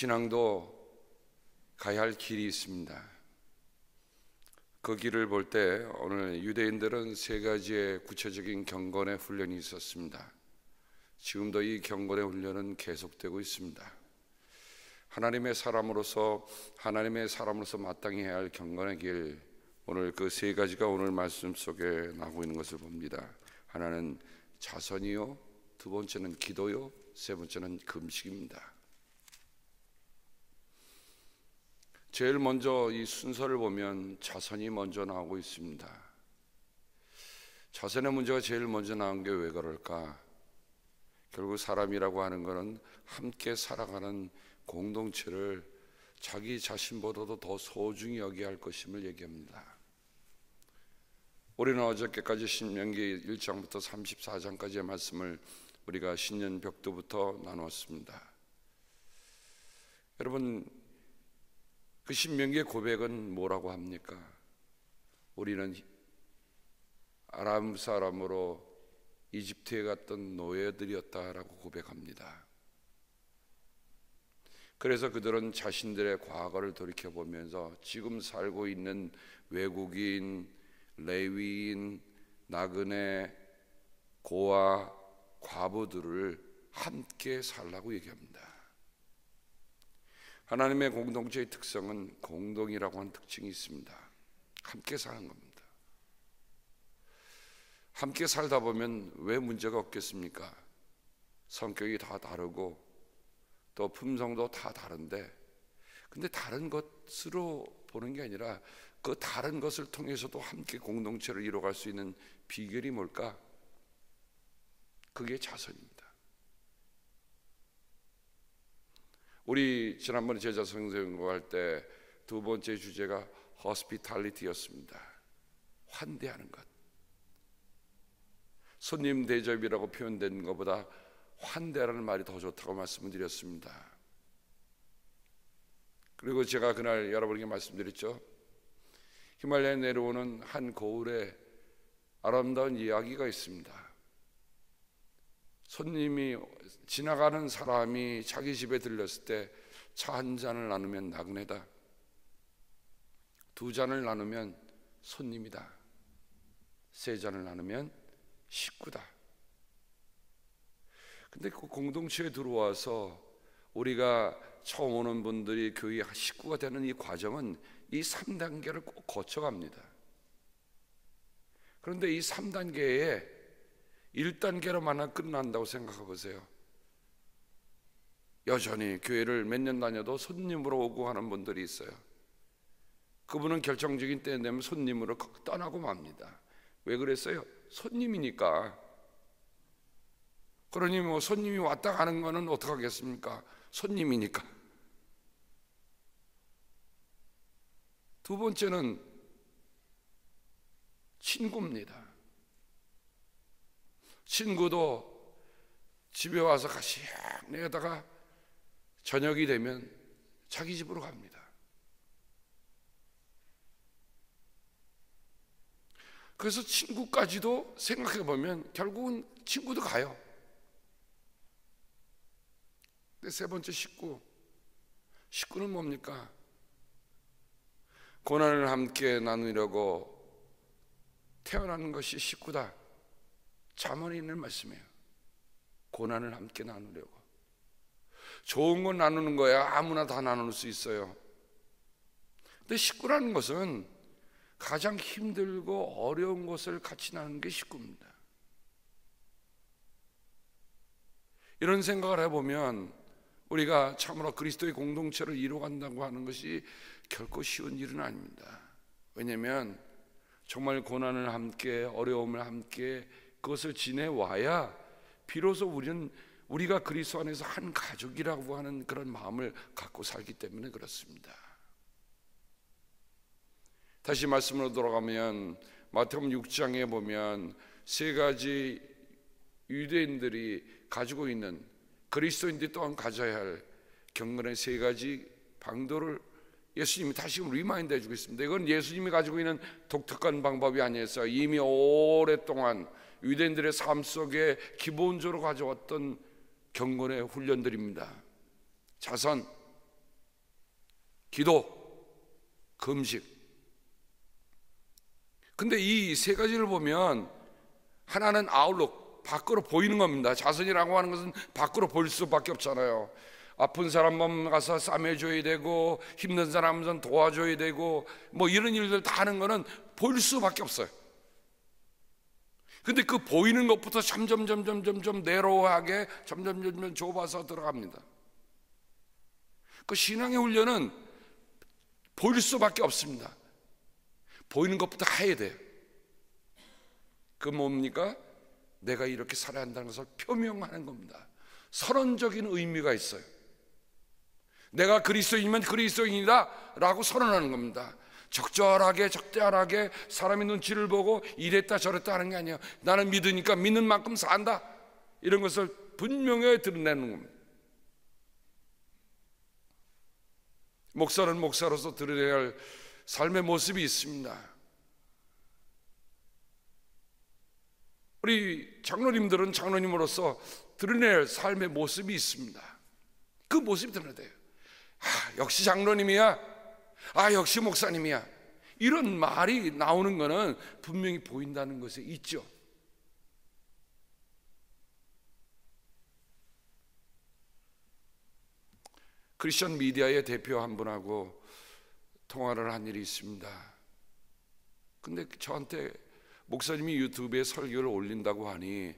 신앙도 가야 할 길이 있습니다. 그 길을 볼 때 오늘 유대인들은 세 가지의 구체적인 경건의 훈련이 있었습니다. 지금도 이 경건의 훈련은 계속되고 있습니다. 하나님의 사람으로서 마땅히 해야 할 경건의 길, 오늘 그 세 가지가 오늘 말씀 속에 나오고 있는 것을 봅니다. 하나는 자선이요, 두 번째는 기도요, 세 번째는 금식입니다. 제일 먼저 이 순서를 보면 자선이 먼저 나오고 있습니다. 자선의 문제가 제일 먼저 나온 게 왜 그럴까? 결국 사람이라고 하는 것은 함께 살아가는 공동체를 자기 자신보다도 더 소중히 여겨야 할 것임을 얘기합니다. 우리는 어저께까지 신명기 1장부터 34장까지의 말씀을 우리가 신년 벽두부터 나누었습니다. 여러분, 그 신명기의 고백은 뭐라고 합니까? 우리는 아람 사람으로 이집트에 갔던 노예들이었다라고 고백합니다. 그래서 그들은 자신들의 과거를 돌이켜보면서 지금 살고 있는 외국인, 레위인, 나그네, 고아, 과부들을 함께 살라고 얘기합니다. 하나님의 공동체의 특성은 공동이라고 하는 특징이 있습니다. 함께 사는 겁니다. 함께 살다 보면 왜 문제가 없겠습니까? 성격이 다 다르고 또 품성도 다 다른데, 근데 다른 것으로 보는 게 아니라 그 다른 것을 통해서도 함께 공동체를 이뤄갈 수 있는 비결이 뭘까? 그게 자선입니다. 우리 지난번에 제자 성경공부할 때 두 번째 주제가 hospitality였습니다. 환대하는 것. 손님 대접이라고 표현된 것보다 환대라는 말이 더 좋다고 말씀을 드렸습니다. 그리고 제가 그날 여러분에게 말씀드렸죠. 히말라야에 내려오는 한 고을에 아름다운 이야기가 있습니다. 손님이 지나가는 사람이 자기 집에 들렸을 때 차 한 잔을 나누면 나그네다, 두 잔을 나누면 손님이다, 세 잔을 나누면 식구다. 근데 그 공동체에 들어와서 우리가 처음 오는 분들이 교회 식구가 되는 이 과정은 이 3단계를 꼭 거쳐갑니다. 그런데 이 3단계에 1단계로만 끝난다고 생각해 보세요. 여전히 교회를 몇 년 다녀도 손님으로 오고 하는 분들이 있어요. 그분은 결정적인 때 되면 손님으로 떠나고 맙니다. 왜 그랬어요? 손님이니까. 그러니 뭐 손님이 왔다 가는 거는 어떡하겠습니까? 손님이니까. 두 번째는 친구입니다. 친구도 집에 와서 가시내다가 저녁이 되면 자기 집으로 갑니다. 그래서 친구까지도 생각해 보면 결국은 친구도 가요. 근데 세 번째 식구는 뭡니까? 고난을 함께 나누려고 태어나는 것이 식구다. 잠언에 있는 말씀이에요. 고난을 함께 나누려고. 좋은 건 나누는 거야. 아무나 다 나눌 수 있어요. 근데 식구라는 것은 가장 힘들고 어려운 것을 같이 나누는 게 식구입니다. 이런 생각을 해보면 우리가 참으로 그리스도의 공동체를 이루어간다고 하는 것이 결코 쉬운 일은 아닙니다. 왜냐하면 정말 고난을 함께, 어려움을 함께 그것을 지내와야 비로소 우리가 그리스도 안에서 한 가족이라고 하는 그런 마음을 갖고 살기 때문에 그렇습니다. 다시 말씀으로 돌아가면 마태복음 6장에 보면 세 가지 유대인들이 가지고 있는, 그리스도인들이 또한 가져야 할 경건의 세 가지 방도를 예수님이 다시금 리마인드 해주고 있습니다. 이건 예수님이 가지고 있는 독특한 방법이 아니었어요. 이미 오랫동안 유대인들의 삶 속에 기본적으로 가져왔던 경건의 훈련들입니다. 자선, 기도, 금식. 근데 이 세 가지를 보면 하나는 아웃룩, 밖으로 보이는 겁니다. 자선이라고 하는 것은 밖으로 보일 수밖에 없잖아요. 아픈 사람 몸 가서 싸매줘야 되고, 힘든 사람은 도와줘야 되고, 뭐 이런 일들 다 하는 거는 보일 수밖에 없어요. 근데 그 보이는 것부터 점점 내로하게 점점 좁아서 들어갑니다. 그 신앙의 훈련은 보일 수밖에 없습니다. 보이는 것부터 해야 돼요. 그 뭡니까? 내가 이렇게 살아야 한다는 것을 표명하는 겁니다. 선언적인 의미가 있어요. 내가 그리스도인이면 그리스도인이다 라고 선언하는 겁니다. 적절하게 사람의 눈치를 보고 이랬다 저랬다 하는 게 아니에요. 나는 믿으니까 믿는 만큼 산다, 이런 것을 분명히 드러내는 겁니다. 목사는 목사로서 드러내야 할 삶의 모습이 있습니다. 우리 장로님들은 장로님으로서 드러내야 할 삶의 모습이 있습니다. 그 모습이 드러나야 돼요. 역시 장로님이야, 역시 목사님이야, 이런 말이 나오는 거는 분명히 보인다는 것에 있죠. 크리스천 미디어의 대표 한 분하고 통화를 한 일이 있습니다. 근데 저한테 목사님이 유튜브에 설교를 올린다고 하니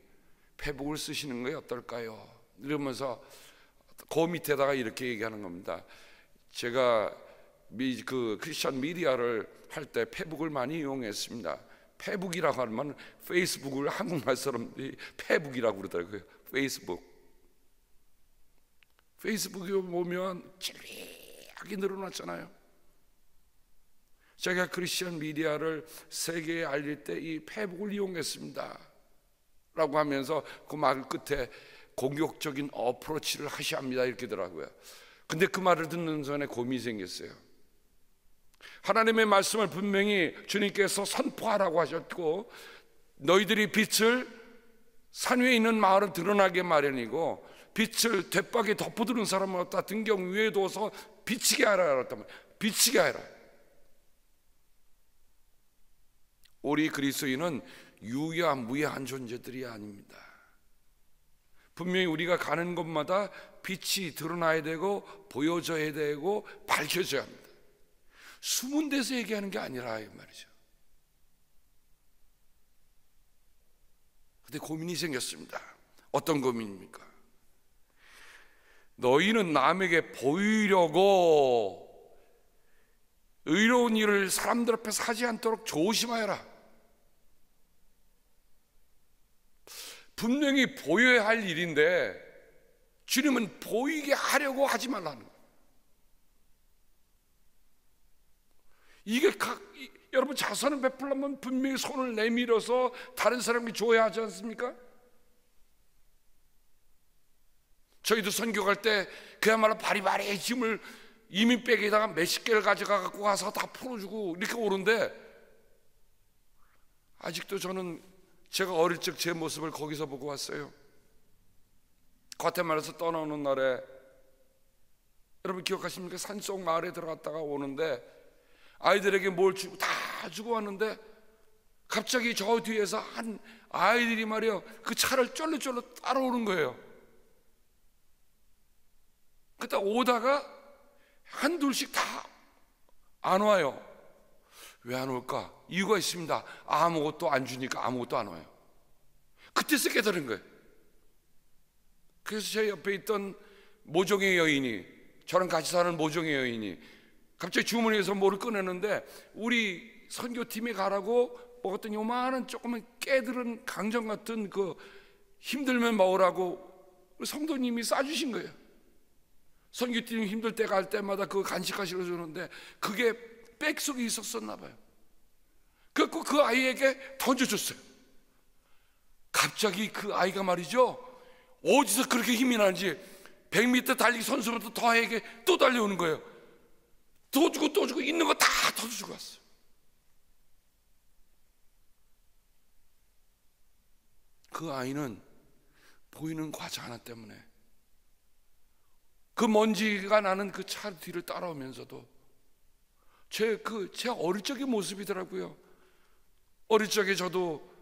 페북을 쓰시는 게 어떨까요? 이러면서 그 밑에다가 이렇게 얘기하는 겁니다. 제가 그 크리스천 미디어를 할 때 페북을 많이 이용했습니다. 페북이라고 하면 페이스북을 한국말 사람들이 페북이라고 그러더라고요. 페이스북에 보면 질비하게 늘어났잖아요. 제가 크리스천 미디어를 세계에 알릴 때 이 페북을 이용했습니다 라고 하면서 그 말 끝에 공격적인 어프로치를 하셔야 합니다 이렇게 더라고요. 근데 그 말을 듣는 순간에 고민이 생겼어요. 하나님의 말씀을 분명히 주님께서 선포하라고 하셨고, 너희들이 빛을 산 위에 있는 마을은 드러나게 마련이고 빛을 돛박에 덮어두는 사람은 없다, 등경 위에 둬서 비치게 하라. 비치게 하라. 우리 그리스도인은 유야무야한 존재들이 아닙니다. 분명히 우리가 가는 곳마다 빛이 드러나야 되고 보여져야 되고 밝혀져야 합니다. 숨은 데서 얘기하는 게 아니라 이 말이죠. 근데 고민이 생겼습니다. 어떤 고민입니까? 너희는 남에게 보이려고 의로운 일을 사람들 앞에서 하지 않도록 조심하여라. 분명히 보여야 할 일인데 주님은 보이게 하려고 하지 말라는 거예요. 이게 여러분, 자선을 베풀려면 분명히 손을 내밀어서 다른 사람에게 줘야 하지 않습니까? 저희도 선교 갈 때 그야말로 바리바리 짐을 이민백에다가 몇십 개를 가져가 갖고 가서 다 풀어주고 이렇게 오는데, 아직도 저는 제가 어릴 적 제 모습을 거기서 보고 왔어요. 과테말라에서 떠나오는 날에, 여러분 기억하십니까? 산속 마을에 들어갔다가 오는데 아이들에게 뭘 주고 다 주고 왔는데 갑자기 저 뒤에서 한 아이들이 말이요, 그 차를 쫄르쫄르 따라오는 거예요. 그때 오다가 한둘씩 다 안 와요. 왜 안 올까? 이유가 있습니다. 아무것도 안 주니까 아무것도 안 와요. 그때서 깨달은 거예요. 그래서 제 옆에 있던 모종의 여인이, 저랑 같이 사는 모종의 여인이 갑자기 주머니에서 뭐를 꺼내는데 우리 선교팀에 가라고 먹었던 요만한 조그만 깨들은 강정 같은 그 힘들면 먹으라고 성도님이 싸주신 거예요. 선교팀 힘들 때 갈 때마다 그 간식하시러 주는데 그게 백 속에 있었었나 봐요. 그래서 그 아이에게 던져줬어요. 갑자기 그 아이가 말이죠, 어디서 그렇게 힘이 나는지 100m 달리기 선수부터 더에게 또 달려오는 거예요. 또 주고 있는 거 다 던져주고 왔어요. 그 아이는 보이는 과자 하나 때문에 그 먼지가 나는 그 차 뒤를 따라오면서도 제 어릴 적의 모습이더라고요. 어릴 적에 저도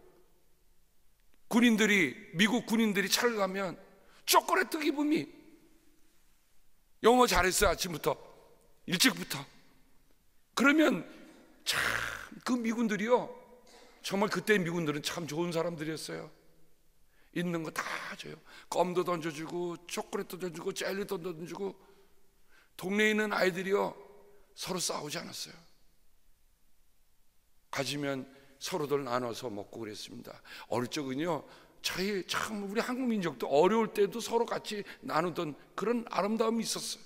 미국 군인들이 차를 가면 초콜릿 입음이, 영어 잘했어요. 아침부터 일찍부터. 그러면 참 그 미군들이요, 정말 그때 미군들은 참 좋은 사람들이었어요. 있는 거 다 줘요. 껌도 던져주고 초콜릿도 던져주고 젤리도 던져주고. 동네에 있는 아이들이요 서로 싸우지 않았어요. 가지면 서로들 나눠서 먹고 그랬습니다. 어릴 적은요, 참 우리 한국 민족도 어려울 때도 서로 같이 나누던 그런 아름다움이 있었어요.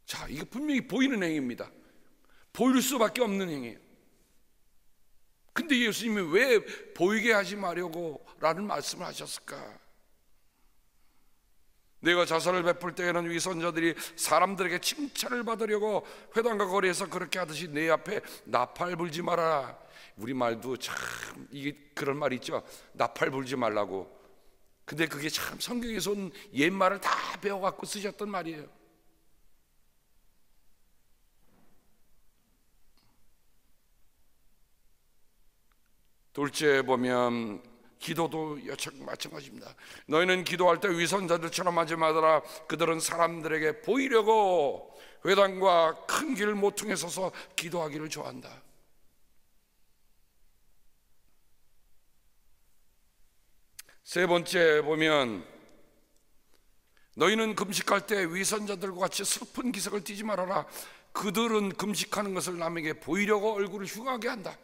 자, 이게 분명히 보이는 행위입니다. 보일 수밖에 없는 행위예요. 근데 예수님이 왜 보이게 하지 마려고 라는 말씀을 하셨을까? 내가 자선을 베풀 때에는 위선자들이 사람들에게 칭찬을 받으려고 회당과 거리에서 그렇게 하듯이 내 앞에 나팔 불지 마라. 우리말도 참 이게 그런 말 있죠. 나팔 불지 말라고. 근데 그게 참 성경에서 온 옛말을 다 배워갖고 쓰셨던 말이에요. 둘째 보면 기도도 마찬가지입니다. 너희는 기도할 때 위선자들처럼 하지 말아라. 그들은 사람들에게 보이려고 회당과 큰 길 모퉁이에 서서 기도하기를 좋아한다. 세 번째 보면 너희는 금식할 때 위선자들과 같이 슬픈 기색을 띠지 말아라. 그들은 금식하는 것을 남에게 보이려고 얼굴을 흉하게 한다.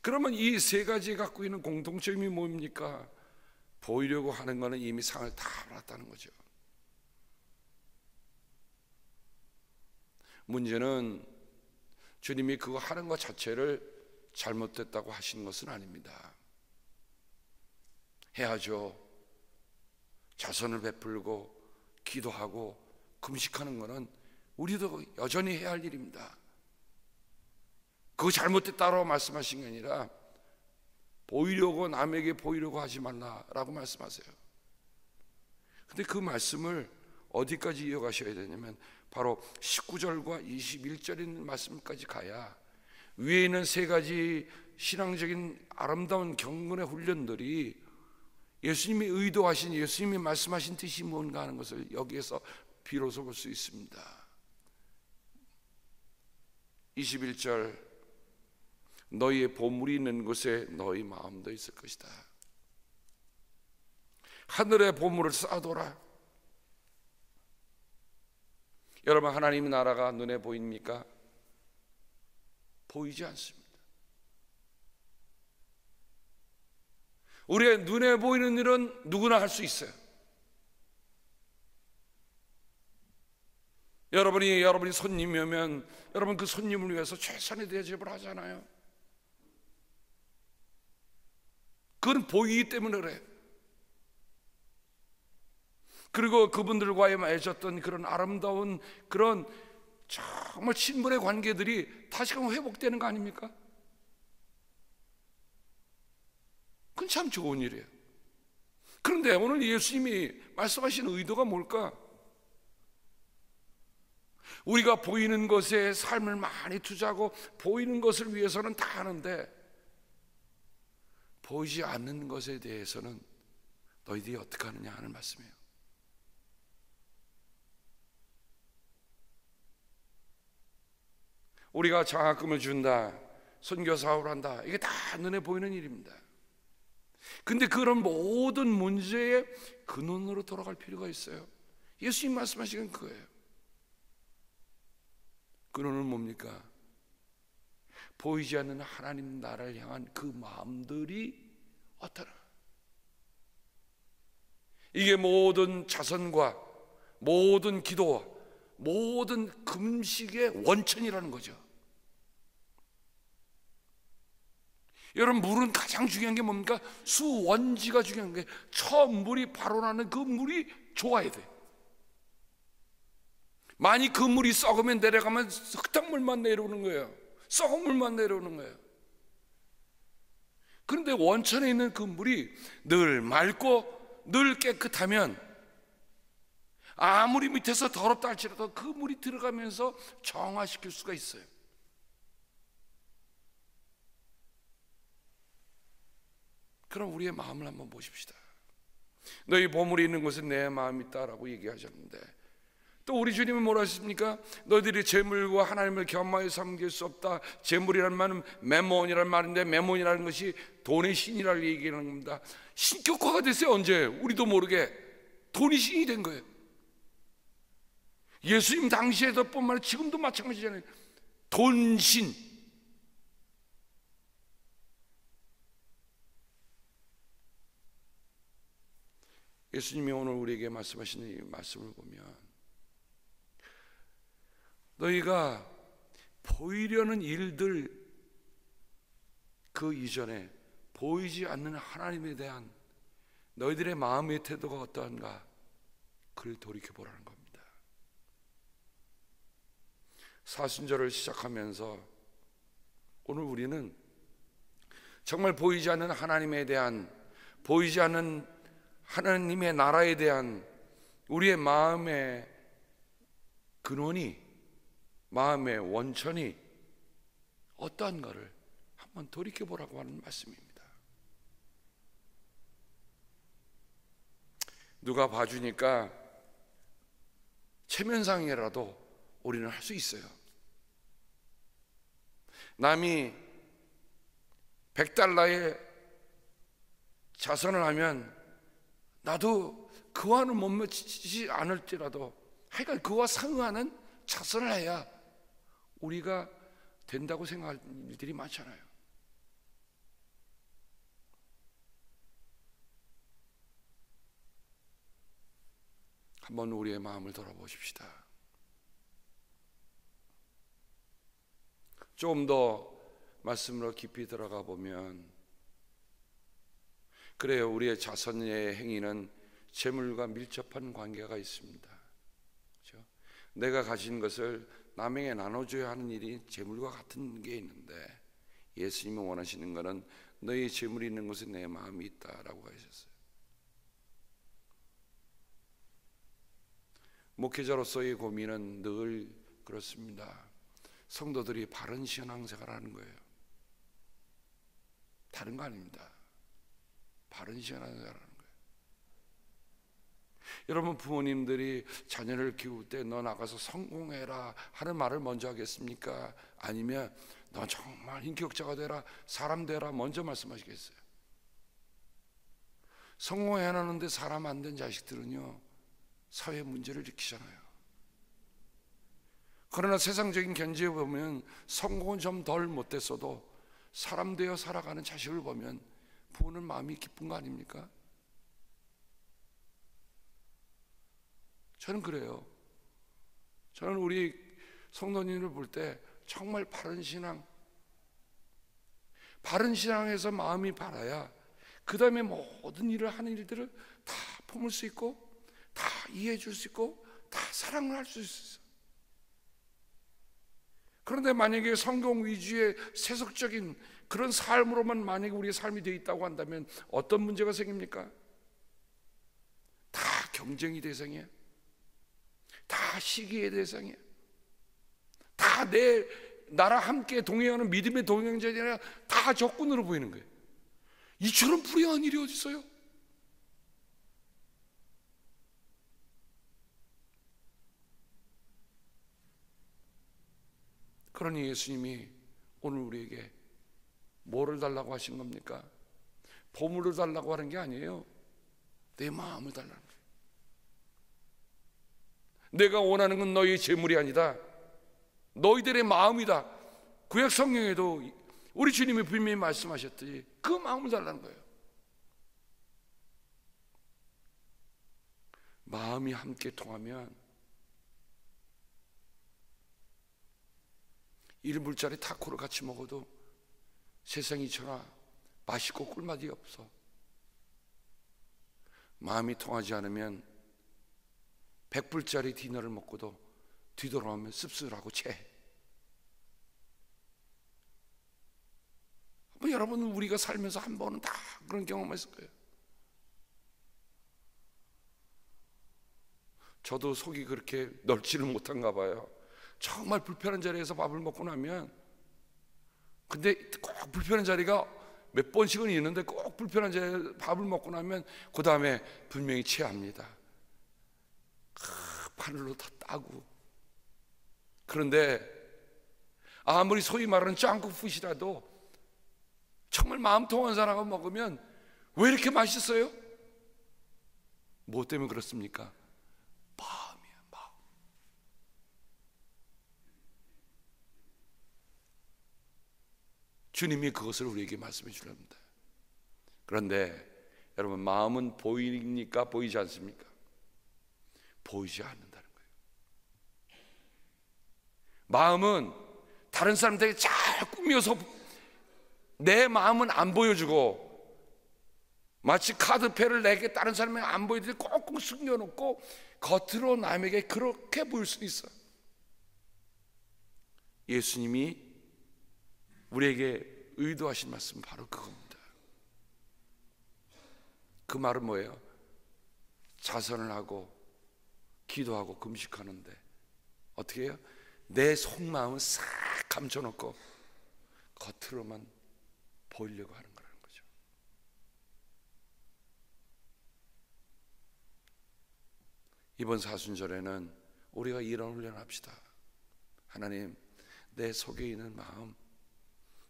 그러면 이 세 가지 갖고 있는 공통점이 뭡니까? 보이려고 하는 것은 이미 상을 다 받았다는 거죠. 문제는 주님이 그거 하는 것 자체를 잘못됐다고 하시는 것은 아닙니다. 해야죠. 자선을 베풀고 기도하고 금식하는 것은 우리도 여전히 해야 할 일입니다. 그거 잘못됐다고 말씀하신 게 아니라 보이려고, 남에게 보이려고 하지 말라라고 말씀하세요. 근데 그 말씀을 어디까지 이어가셔야 되냐면 바로 19절과 21절에 있는 말씀까지 가야 위에 있는 세 가지 신앙적인 아름다운 경건의 훈련들이 예수님이 의도하신, 예수님이 말씀하신 뜻이 뭔가 하는 것을 여기에서 비로소 볼 수 있습니다. 21절, 너희의 보물이 있는 곳에 너희 마음도 있을 것이다. 하늘의 보물을 쌓아둬라. 여러분, 하나님의 나라가 눈에 보입니까? 보이지 않습니다. 우리의 눈에 보이는 일은 누구나 할 수 있어요. 여러분이 손님이 오면 여러분 그 손님을 위해서 최선의 대접을 하잖아요. 그건 보이기 때문에 그래요. 그리고 그분들과의 맺었던 그런 아름다운 그런 정말 친분의 관계들이 다시금 회복되는 거 아닙니까? 그건 참 좋은 일이에요. 그런데 오늘 예수님이 말씀하신 의도가 뭘까? 우리가 보이는 것에 삶을 많이 투자하고 보이는 것을 위해서는 다 하는데 보이지 않는 것에 대해서는 너희들이 어떻게 하느냐 하는 말씀이에요. 우리가 장학금을 준다, 선교 사업을 한다, 이게 다 눈에 보이는 일입니다. 근데 그런 모든 문제의 근원으로 돌아갈 필요가 있어요. 예수님 말씀하시는 그거예요. 근원은 뭡니까? 보이지 않는 하나님 나라를 향한 그 마음들이 어떠나? 이게 모든 자선과 모든 기도와 모든 금식의 원천이라는 거죠. 여러분, 물은 가장 중요한 게 뭡니까? 수원지가 중요한 게, 처음 물이 바로 나는 그 물이 좋아야 돼. 만약 그 물이 썩으면 내려가면 흙탕물만 내려오는 거예요. 썩은 물만 내려오는 거예요. 그런데 원천에 있는 그 물이 늘 맑고 늘 깨끗하면 아무리 밑에서 더럽다 할지라도 그 물이 들어가면서 정화시킬 수가 있어요. 그럼 우리의 마음을 한번 보십시다. 너희 보물이 있는 곳에 내 마음이 있다라고 얘기하셨는데, 또 우리 주님은 뭐라 하십니까? 너희들이 재물과 하나님을 겸하여 섬길 수 없다. 재물이라는 말은 메몬이라는 말인데, 메몬이라는 것이 돈의 신이라고 얘기하는 겁니다. 신격화가 됐어요. 언제? 우리도 모르게 돈이 신이 된 거예요. 예수님 당시에도 뿐만 아니라 지금도 마찬가지잖아요. 돈신. 예수님이 오늘 우리에게 말씀하시는 이 말씀을 보면, 너희가 보이려는 일들 그 이전에 보이지 않는 하나님에 대한 너희들의 마음의 태도가 어떠한가, 그를 돌이켜보라는 겁니다. 사순절을 시작하면서 오늘 우리는 정말 보이지 않는 하나님에 대한, 보이지 않는 하나님의 나라에 대한 우리의 마음의 근원이, 마음의 원천이 어떠한가를 한번 돌이켜보라고 하는 말씀입니다. 누가 봐주니까 체면상이라도 우리는 할 수 있어요. 남이 100달러의 자선을 하면 나도 그와는 못 미치지 않을지라도 하여간 그와 상응하는 자선을 해야 우리가 된다고 생각할 일들이 많잖아요. 한번 우리의 마음을 돌아보십시다. 조금 더 말씀으로 깊이 들어가 보면, 그래요, 우리의 자선의 행위는 재물과 밀접한 관계가 있습니다. 그렇죠? 내가 가진 것을 남에게 나눠줘야 하는 일이 재물과 같은 게 있는데, 예수님이 원하시는 것은 너희 재물이 있는 곳에 내 마음이 있다라고 하셨어요. 목회자로서의 고민은 늘 그렇습니다. 성도들이 바른 신앙생활하는 거예요. 다른 거 아닙니다. 바른 신앙생활하는 거예요. 여러분, 부모님들이 자녀를 키울 때 너 나가서 성공해라 하는 말을 먼저 하겠습니까? 아니면 너 정말 인격자가 되라, 사람 되라 먼저 말씀하시겠어요? 성공해라는데 사람 안 된 자식들은요, 사회 문제를 일으키잖아요. 그러나 세상적인 견지에 보면 성공은 좀 덜 못됐어도 사람 되어 살아가는 자식을 보면 부모는 마음이 기쁜 거 아닙니까? 저는 그래요. 저는 우리 성도님을 볼 때 정말 바른 신앙, 바른 신앙에서 마음이 바라야 그 다음에 모든 일을 하는 일들을 다 품을 수 있고, 다 이해해 줄 수 있고, 다 사랑을 할 수 있어요. 그런데 만약에 성공 위주의 세속적인 그런 삶으로만 만약에 우리의 삶이 되어 있다고 한다면 어떤 문제가 생깁니까? 다 경쟁이 대상이에요. 다 시기의 대상이에요. 다 나랑 함께 동행하는 믿음의 동행자들이 아니라 다 적군으로 보이는 거예요. 이처럼 불행한 일이 어디 있어요? 그러니 예수님이 오늘 우리에게 뭐를 달라고 하신 겁니까? 보물을 달라고 하는 게 아니에요. 내 마음을 달라는 거예요. 내가 원하는 건 너희의 재물이 아니다. 너희들의 마음이다. 구약 성경에도 우리 주님이 분명히 말씀하셨듯이 그 마음을 달라는 거예요. 마음이 함께 통하면 1불짜리 타코를 같이 먹어도 세상이 천하 맛있고 꿀맛이 없어. 마음이 통하지 않으면 100불짜리 디너를 먹고도 뒤돌아오면 씁쓸하고 채. 여러분, 우리가 살면서 한 번은 다 그런 경험을 했을 거예요. 저도 속이 그렇게 넓지는 못한가 봐요. 정말 불편한 자리에서 밥을 먹고 나면, 근데 꼭 불편한 자리가 몇 번씩은 있는데 꼭 불편한 자리에서 밥을 먹고 나면 그 다음에 분명히 체합니다. 바늘로 다 따고. 그런데 아무리 소위 말하는 짱구푸시라도 정말 마음 통한 사람과 먹으면 왜 이렇게 맛있어요? 뭐 때문에 그렇습니까? 마음이에요, 마음. 주님이 그것을 우리에게 말씀해 주랍니다. 그런데 여러분, 마음은 보이니까 보이지 않습니까? 보이지 않는다는 거예요. 마음은 다른 사람들에게 잘 꾸며서 내 마음은 안 보여주고, 마치 카드패를 내게 다른 사람에게 안 보이듯이 꽁꽁 숨겨놓고 겉으로 남에게 그렇게 보일 수 있어요. 예수님이 우리에게 의도하신 말씀은 바로 그겁니다. 그 말은 뭐예요? 자선을 하고 기도하고 금식하는데 어떻게 해요? 내 속마음은 싹 감춰놓고 겉으로만 보이려고 하는 거라는 거죠. 이번 사순절에는 우리가 이런 훈련을 합시다. 하나님, 내 속에 있는 마음,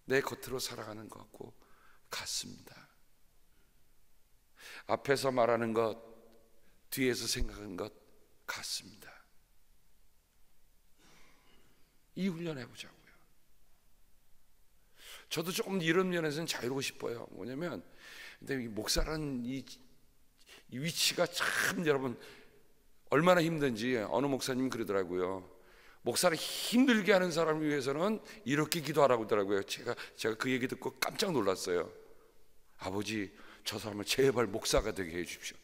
내 겉으로 살아가는 것과 같습니다. 앞에서 말하는 것, 뒤에서 생각하는 것 같습니다. 이 훈련 해보자고요. 저도 조금 이런 면에서는 자유로우고 싶어요. 뭐냐면, 근데 이 목사라는 이 위치가 참 여러분 얼마나 힘든지 어느 목사님 그러더라고요. 목사를 힘들게 하는 사람을 위해서는 이렇게 기도하라고 하더라고요. 제가 그 얘기 듣고 깜짝 놀랐어요. 아버지, 저 사람을 제발 목사가 되게 해 주십시오.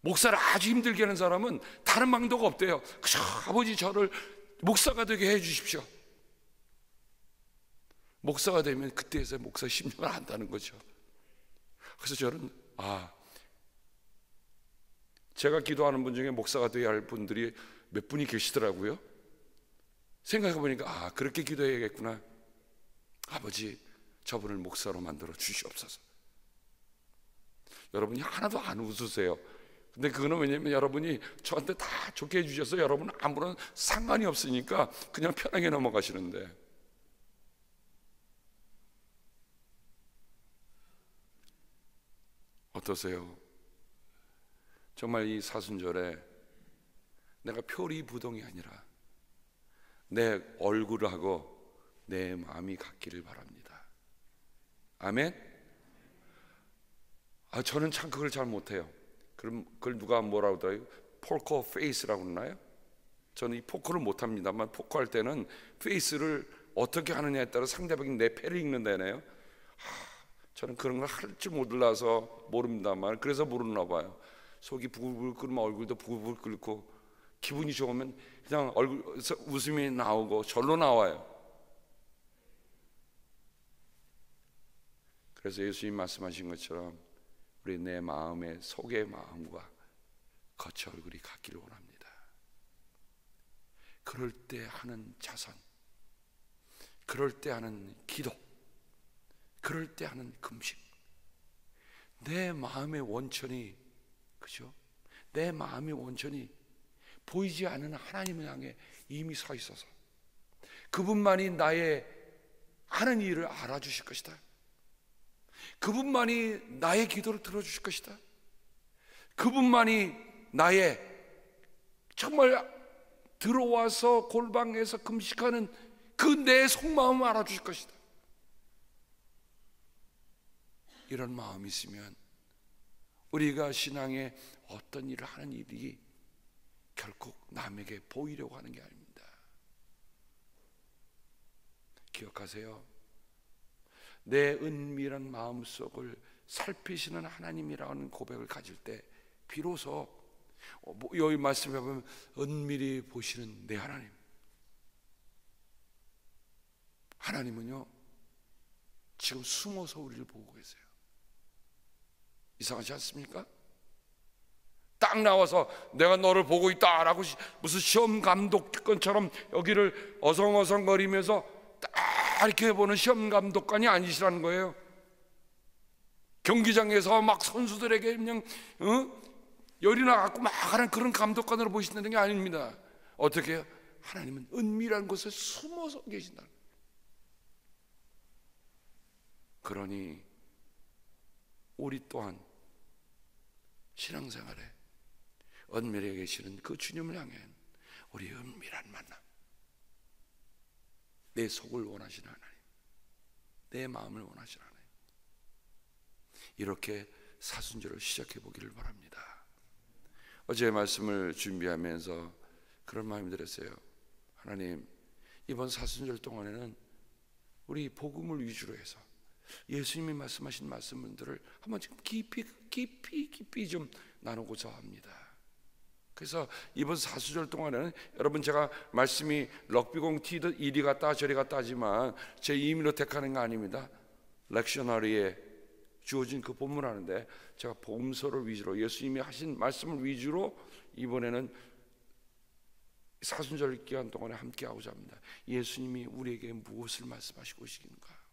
목사를 아주 힘들게 하는 사람은 다른 방도가 없대요. 그저 아버지, 저를 목사가 되게 해 주십시오. 목사가 되면 그때에서 목사 심령을 안다는 거죠. 그래서 저는 제가 기도하는 분 중에 목사가 되어야 할 분들이 몇 분이 계시더라고요. 생각해 보니까 그렇게 기도해야겠구나. 아버지, 저분을 목사로 만들어 주시옵소서. 여러분이 하나도 안 웃으세요. 근데 그거는 왜냐면 여러분이 저한테 다 좋게 해주셔서 여러분은 아무런 상관이 없으니까 그냥 편하게 넘어가시는데, 어떠세요? 정말 이 사순절에 내가 표리부동이 아니라 내 얼굴하고 내 마음이 같기를 바랍니다. 아멘? 저는 참 그걸 잘 못해요. 그럼 그걸 누가 뭐라고 하더라고요? 포커 페이스라고 그러나요? 저는 이 포커를 못합니다만, 포커할 때는 페이스를 어떻게 하느냐에 따라 상대방이 내 패를 읽는다네요. 저는 그런 걸 할 줄 몰라서 모릅니다만, 그래서 모르나 봐요. 속이 부글부글 끓으면 얼굴도 부글부글 끓고, 기분이 좋으면 그냥 얼굴에서 웃음이 나오고 절로 나와요. 그래서 예수님 말씀하신 것처럼 우리 내 마음의 속의 마음과 겉의 얼굴이 같기를 원합니다. 그럴 때 하는 자선, 그럴 때 하는 기도, 그럴 때 하는 금식, 내 마음의 원천이, 그죠? 내 마음의 원천이 보이지 않는 하나님을 향해 이미 서 있어서 그분만이 나의 하는 일을 알아주실 것이다. 그분만이 나의 기도를 들어주실 것이다. 그분만이 나의 정말 들어와서 골방에서 금식하는 그 내 속마음을 알아주실 것이다. 이런 마음이 있으면 우리가 신앙에 어떤 일을 하는 일이 결국 남에게 보이려고 하는 게 아닙니다. 기억하세요. 내 은밀한 마음속을 살피시는 하나님이라는 고백을 가질 때 비로소 여기 말씀해 보면 은밀히 보시는 내 하나님, 하나님은요 지금 숨어서 우리를 보고 계세요. 이상하지 않습니까? 딱 나와서 내가 너를 보고 있다라고 무슨 시험 감독관처럼 여기를 어성어성거리면서 딱 이렇게 보는 시험 감독관이 아니시라는 거예요. 경기장에서 막 선수들에게 그냥 열이 나갖고 막 하는 그런 감독관으로 보신다는 게 아닙니다. 어떻게 해요? 하나님은 은밀한 곳에 숨어서 계신다. 그러니 우리 또한 신앙생활에 은밀하게 계시는 그 주님을 향해 우리 은밀한 만남, 내 속을 원하시는 하나님, 내 마음을 원하시는 하나님, 이렇게 사순절을 시작해 보기를 바랍니다. 어제 말씀을 준비하면서 그런 마음이 들었어요. 하나님, 이번 사순절 동안에는 우리 복음을 위주로 해서 예수님이 말씀하신 말씀들을 한번 좀 깊이 좀 나누고자 합니다. 그래서 이번 사순절 동안에는 여러분, 제가 말씀이 럭비공 티듯 이리 갔다 저리 갔다 하지만 제 임의로 택하는 거 아닙니다. 렉셔너리에 주어진 그 본문을 하는데 제가 복음서를 위주로, 예수님이 하신 말씀을 위주로 이번에는 사순절 기간 동안에 함께 하고자 합니다. 예수님이 우리에게 무엇을 말씀하시고 계신가?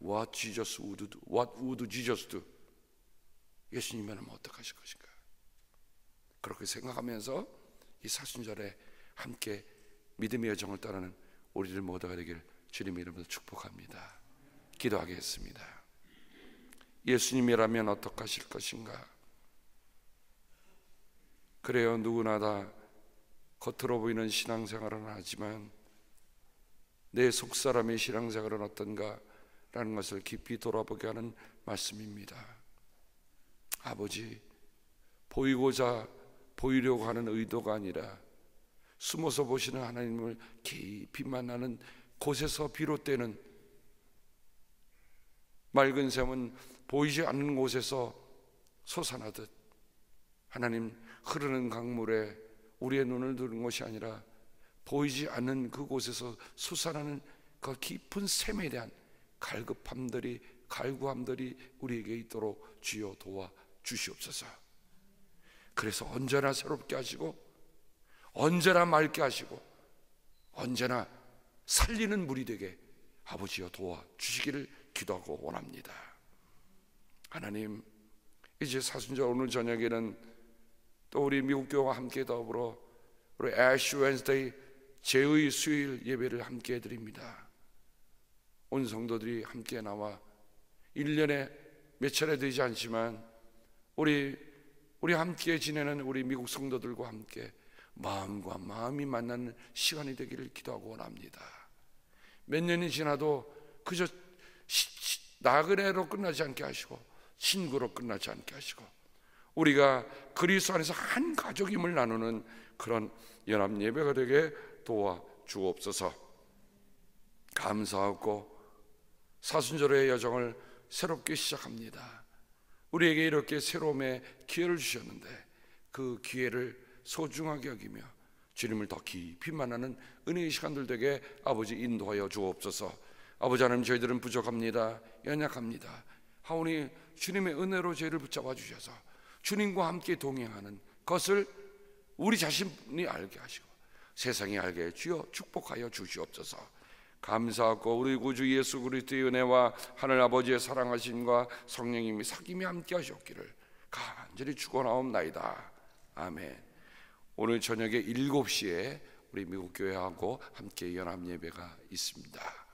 What Jesus would do? What would Jesus do? 예수님이라면 어떡하실 것인가? 그렇게 생각하면서 이 사순절에 함께 믿음의 여정을 따르는 우리들 모두가 되길 주님의 이름으로 축복합니다. 기도하겠습니다. 예수님이라면 어떡하실 것인가? 그래요, 누구나 다 겉으로 보이는 신앙생활은 하지만 내 속사람의 신앙생활은 어떤가? 라는 것을 깊이 돌아보게 하는 말씀입니다. 아버지, 보이려고 하는 의도가 아니라 숨어서 보시는 하나님을 깊이 만나는 곳에서 비롯되는, 맑은 샘은 보이지 않는 곳에서 솟아나듯 하나님, 흐르는 강물에 우리의 눈을 두는 것이 아니라 보이지 않는 그곳에서 솟아나는 그 깊은 샘에 대한 갈구함들이 우리에게 있도록 주여 도와 주시옵소서. 그래서 언제나 새롭게 하시고 언제나 맑게 하시고 언제나 살리는 물이 되게 아버지여 도와 주시기를 기도하고 원합니다. 하나님, 이제 사순절 오늘 저녁에는 또 우리 미국 교회와 함께 더불어 우리 애쉬 웬스데이 제의 수요일 예배를 함께 해드립니다. 온 성도들이 함께 나와 1년에 몇 차례 되지 않지만 우리 함께 지내는 우리 미국 성도들과 함께 마음과 마음이 만나는 시간이 되기를 기도하고 원합니다. 몇 년이 지나도 그저 나그네로 끝나지 않게 하시고 친구로 끝나지 않게 하시고 우리가 그리스도 안에서 한 가족임을 나누는 그런 연합 예배가 되게 도와 주옵소서. 감사하고 사순절의 여정을 새롭게 시작합니다. 우리에게 이렇게 새로움의 기회를 주셨는데 그 기회를 소중하게 여기며 주님을 더 깊이 만나는 은혜의 시간들 되게 아버지 인도하여 주옵소서. 아버지 하나님, 저희들은 부족합니다. 연약합니다. 하오니 주님의 은혜로 저희를 붙잡아 주셔서 주님과 함께 동행하는 것을 우리 자신이 알게 하시고 세상이 알게 해 주여 축복하여 주시옵소서. 감사하고 우리 구주 예수 그리스도의 은혜와 하늘 아버지의 사랑하심과 성령님이 사귐이 함께 하셨기를 간절히 축원하옵나이다. 아멘. 오늘 저녁에 7시에 우리 미국 교회하고 함께 연합 예배가 있습니다.